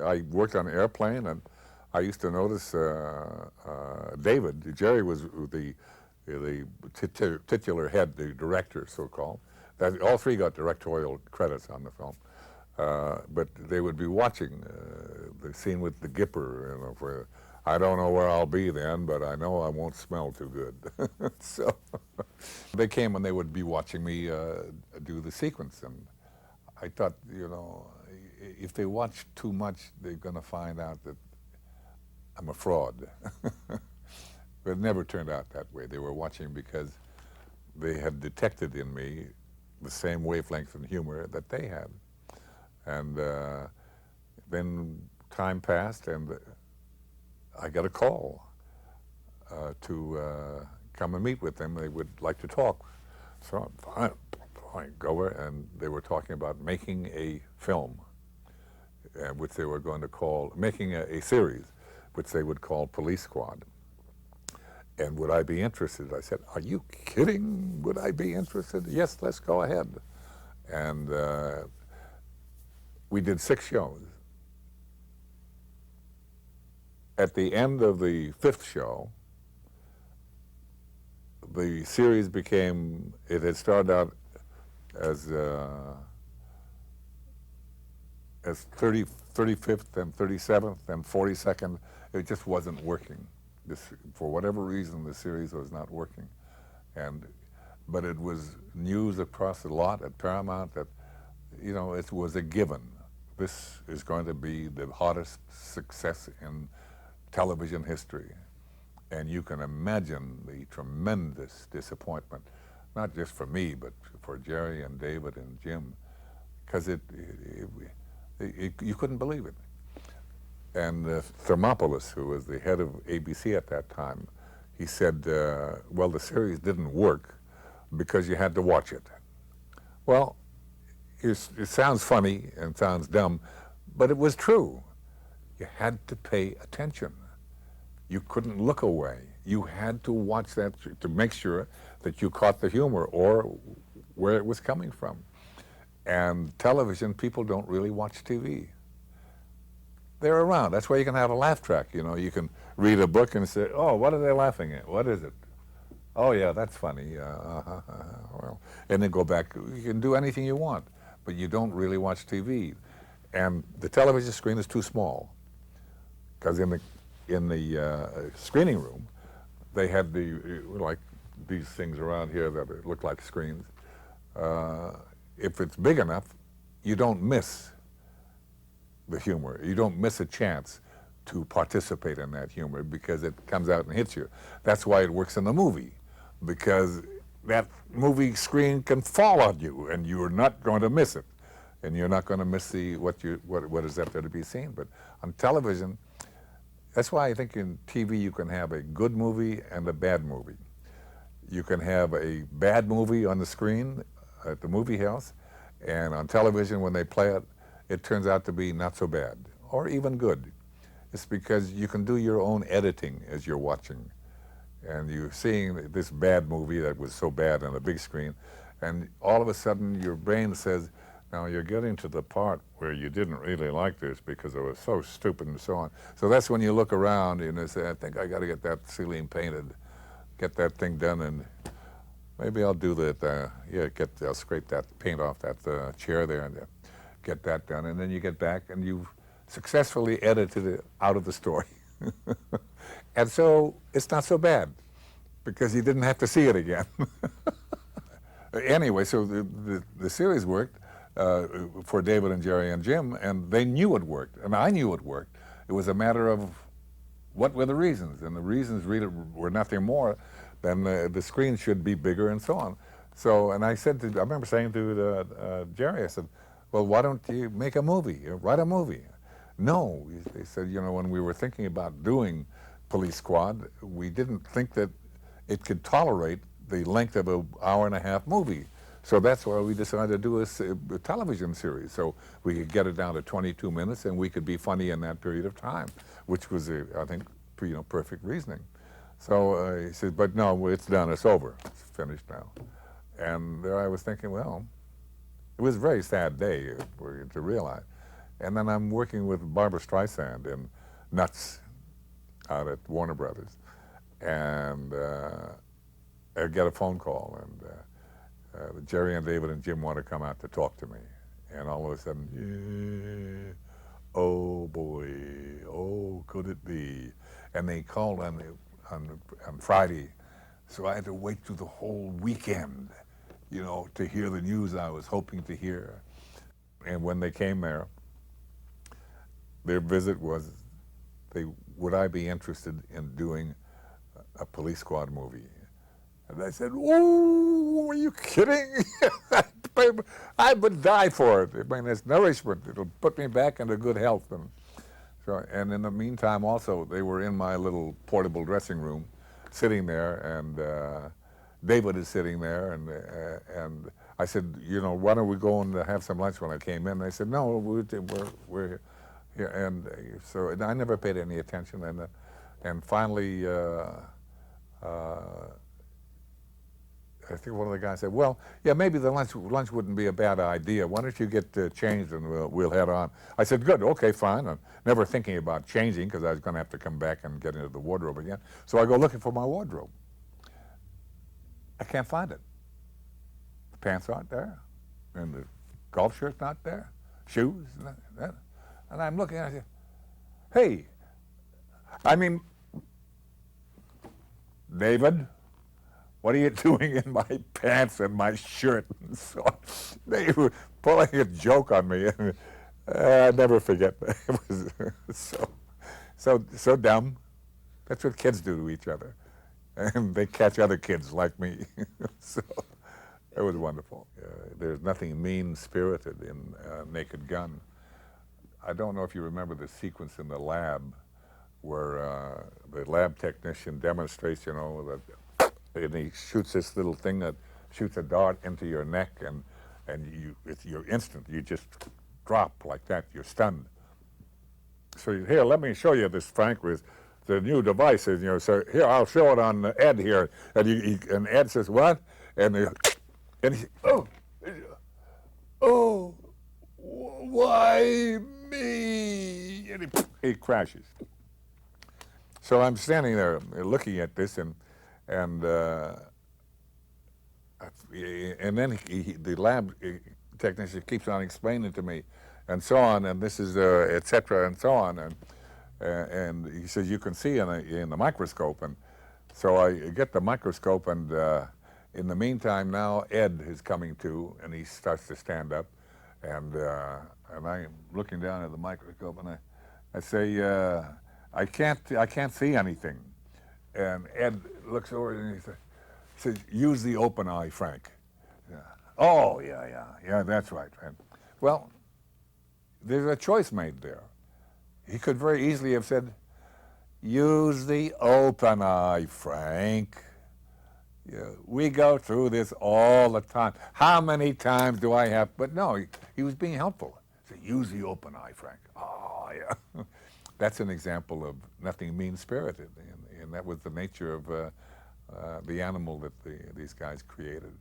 I worked on an airplane, and I used to notice David. Jerry was the titular head, the director, so-called. That all three got directorial credits on the film, but they would be watching the scene with the Gipper, you know, where I don't know where I'll be then, but I know I won't smell too good. So they came and they would be watching me do the sequence, and I thought, you know, if they watch too much, they're going to find out that I'm a fraud. But it never turned out that way. They were watching because they had detected in me the same wavelength and humor that they had. And then time passed, and I got a call to come and meet with them. They would like to talk. So fine, go over, and they were talking about making a film, which they were going to call, making a series, which they would call Police Squad. And would I be interested? I said, are you kidding? Would I be interested? Yes, let's go ahead. And we did 6 shows. At the end of the 5th show, the series became, it had started out as 35th and 37th and 42nd. It just wasn't working. For whatever reason, the series was not working. But it was news across the lot at Paramount that, you know, it was a given. This is going to be the hottest success in television history. And you can imagine the tremendous disappointment, not just for me, but for Jerry and David and Jim, because you couldn't believe it. And Thermopoulos, who was the head of ABC at that time, he said, well, the series didn't work because you had to watch it. Well, it sounds funny and sounds dumb, but it was true. You had to pay attention. You couldn't look away. You had to watch that to make sure that you caught the humor or where it was coming from. And television, people don't really watch TV. They're around. That's why you can have a laugh track. You know, you can read a book and say, oh, what are they laughing at? What is it? Oh, yeah, that's funny. Well, and then go back. You can do anything you want, but you don't really watch TV. And the television screen is too small, because in the screening room, they had like these things around here that look like screens. If it's big enough, you don't miss the humor. You don't miss a chance to participate in that humor because it comes out and hits you. That's why it works in a movie, because that movie screen can fall on you and you're not going to miss it. And you're not going to miss what is up there to be seen. But on television, that's why I think in TV you can have a good movie and a bad movie. You can have a bad movie on the screen at the movie house, and on television when they play it, it turns out to be not so bad, or even good. It's because you can do your own editing as you're watching. And you're seeing this bad movie that was so bad on the big screen, and all of a sudden your brain says, now you're getting to the part where you didn't really like this because it was so stupid and so on. So that's when you look around and you say, I think I got to get that ceiling painted, get that thing done, and maybe I'll do that, I'll scrape that paint off that chair there and get that done. And then you get back and you've successfully edited it out of the story. And so it's not so bad because you didn't have to see it again. Anyway, so the series worked for David and Jerry and Jim, and they knew it worked, and I knew it worked. It was a matter of what were the reasons, and the reasons really were nothing more than the screen should be bigger and so on. So, and I remember saying to Jerry, I said, well, why don't you make a movie, write a movie? No, they said, you know, when we were thinking about doing Police Squad, we didn't think that it could tolerate the length of an hour-and-a-half movie. So that's why we decided to do a television series, so we could get it down to 22 minutes and we could be funny in that period of time, which was, I think, perfect reasoning. So he said, but no, it's done, it's over, it's finished now. And there I was thinking, well, it was a very sad day to realize. And then I'm working with Barbara Streisand in Nuts out at Warner Brothers. And I get a phone call, and Jerry and David and Jim want to come out to talk to me. And all of a sudden, yeah, oh boy, oh, could it be? And they called on Friday, so I had to wait through the whole weekend, you know, to hear the news I was hoping to hear. And when they came there, their visit was, would I be interested in doing a police squad movie? And I said, "Oh, are you kidding? I would die for it. I mean, it's nourishment. It'll put me back into good health." And in the meantime, also, they were in my little portable dressing room, sitting there, and David is sitting there, and I said, "You know, why don't we go and have some lunch?" When I came in, they said, "No, we're here," and so I never paid any attention, and finally. I think one of the guys said, "Well, yeah, maybe the lunch wouldn't be a bad idea. Why don't you get changed and we'll head on?" I said, "Good, okay, fine." I'm never thinking about changing because I was going to have to come back and get into the wardrobe again. So I go looking for my wardrobe. I can't find it. The pants aren't there, and the golf shirt's not there, shoes, and I'm looking. I say, "Hey, I mean, David, what are you doing in my pants and my shirt?" And so they were pulling a joke on me. And, I never forget. It was so dumb. That's what kids do to each other, and they catch other kids like me. So it was wonderful. There's nothing mean-spirited in Naked Gun. I don't know if you remember the sequence in the lab where the lab technician demonstrates, you know, that. And he shoots this little thing that shoots a dart into your neck, and you're instant. You just drop like that. You're stunned. So here, let me show you this, Frank, with the new device. And, you know, so here, I'll show it on Ed here. And Ed says, "What?" And he oh, why me? And he crashes. So I'm standing there looking at this, and then the lab technician keeps on explaining to me, and so on, and this is et cetera, and so on, and he says, "You can see in the microscope." And so I get the microscope, and in the meantime, now Ed is coming to, and he starts to stand up, and I'm looking down at the microscope, and I say, I can't see anything." And Ed looks over and he says, "Use the open eye, Frank." Yeah. "Oh, yeah, that's right." Well, there's a choice made there. He could very easily have said, "Use the open eye, Frank. Yeah, we go through this all the time. How many times do I have?" But no, he was being helpful. He said, "Use the open eye, Frank." Oh, yeah. That's an example of nothing mean-spirited, and that was the nature of the animal that these guys created.